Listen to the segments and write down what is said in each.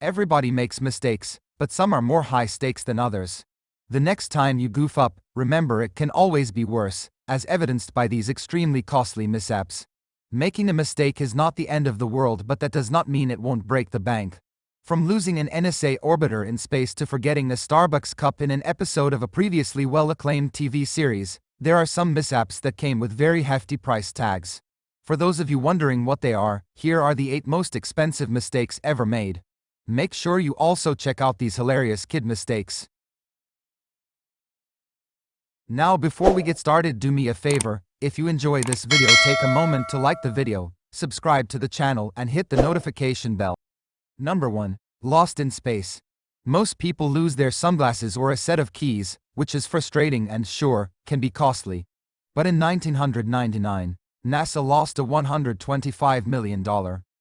Everybody makes mistakes, but some are more high stakes than others. The next time you goof up, remember it can always be worse, as evidenced by these extremely costly mishaps. Making a mistake is not the end of the world, but that does not mean it won't break the bank. From losing an NSA orbiter in space to forgetting a Starbucks cup in an episode of a previously well-acclaimed TV series, there are some mishaps that came with very hefty price tags. For those of you wondering what they are, here are the 8 most expensive mistakes ever made. Make sure you also check out these hilarious kid mistakes. Now before we get started, do me a favor, if you enjoy this video, take a moment to like the video, subscribe to the channel and hit the notification bell. Number 1. Lost in space. Most people lose their sunglasses or a set of keys, which is frustrating and sure, can be costly. But in 1999, NASA lost a $125 million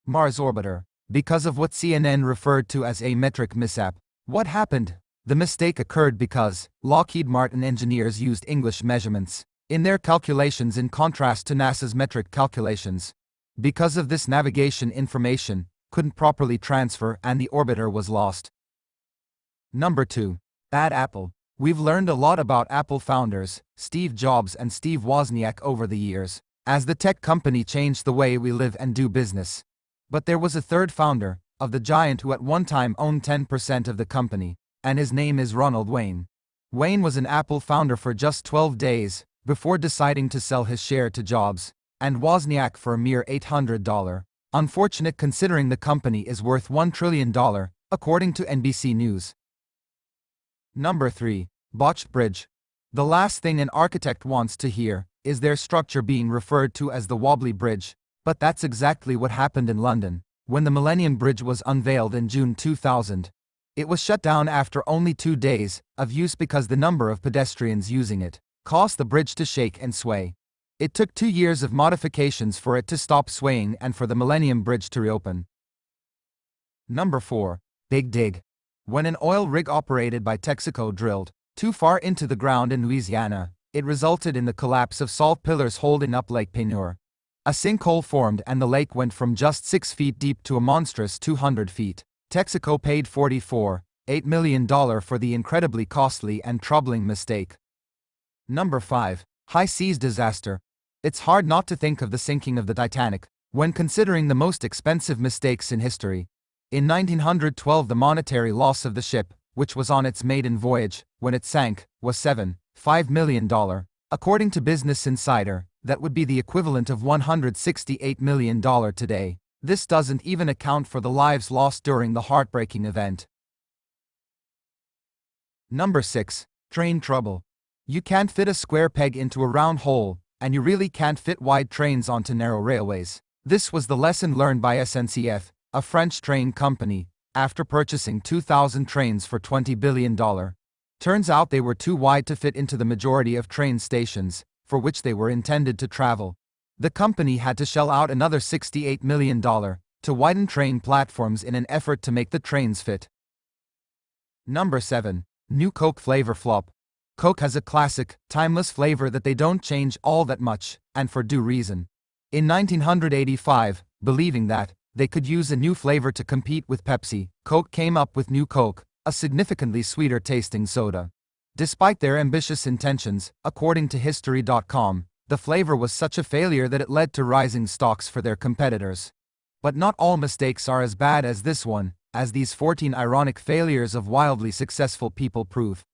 Mars orbiter because of what CNN referred to as a metric mishap. What happened? The mistake occurred because Lockheed Martin engineers used English measurements in their calculations in contrast to NASA's metric calculations. Because of this, navigation information couldn't properly transfer and the orbiter was lost. Number 2. Bad Apple. We've learned a lot about Apple founders, Steve Jobs and Steve Wozniak, over the years, as the tech company changed the way we live and do business. But there was a third founder of the giant who at one time owned 10% of the company, and his name is Ronald Wayne. Wayne was an Apple founder for just 12 days before deciding to sell his share to Jobs and Wozniak for a mere $800. Unfortunate considering the company is worth $1 trillion, according to NBC News. Number 3. Botched bridge. The last thing an architect wants to hear is their structure being referred to as the wobbly bridge. But that's exactly what happened in London, when the Millennium Bridge was unveiled in June 2000. It was shut down after only 2 days of use because the number of pedestrians using it caused the bridge to shake and sway. It took 2 years of modifications for it to stop swaying and for the Millennium Bridge to reopen. Number 4. Big dig. When an oil rig operated by Texaco drilled too far into the ground in Louisiana, it resulted in the collapse of salt pillars holding up Lake Peigneur. A sinkhole formed and the lake went from just 6 feet deep to a monstrous 200 feet. Texaco paid $44.8 million for the incredibly costly and troubling mistake. Number 5. High seas disaster. It's hard not to think of the sinking of the Titanic when considering the most expensive mistakes in history. In 1912, the monetary loss of the ship, which was on its maiden voyage when it sank, was $7.5 million. According to Business Insider, that would be the equivalent of $168 million today. This doesn't even account for the lives lost during the heartbreaking event. Number 6. Train trouble. You can't fit a square peg into a round hole, and you really can't fit wide trains onto narrow railways. This was the lesson learned by SNCF, a French train company, after purchasing 2,000 trains for $20 billion. Turns out they were too wide to fit into the majority of train stations for which they were intended to travel. The company had to shell out another $68 million to widen train platforms in an effort to make the trains fit. Number 7. New Coke flavor flop. Coke has a classic, timeless flavor that they don't change all that much, and for due reason. In 1985, believing that they could use a new flavor to compete with Pepsi, Coke came up with New Coke, a significantly sweeter tasting soda. Despite their ambitious intentions, according to History.com, the flavor was such a failure that it led to rising stocks for their competitors. But not all mistakes are as bad as this one, as these 14 ironic failures of wildly successful people prove.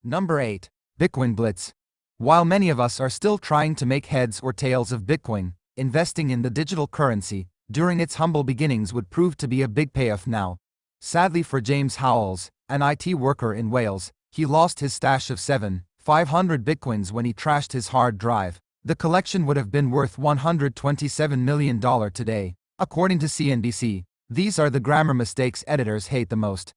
Number 8. Bitcoin Blitz. While many of us are still trying to make heads or tails of Bitcoin, investing in the digital currency during its humble beginnings would prove to be a big payoff now. Sadly for James Howells, an IT worker in Wales, he lost his stash of 7,500 bitcoins when he trashed his hard drive. The collection would have been worth $127 million today, according to CNBC. These are the grammar mistakes editors hate the most.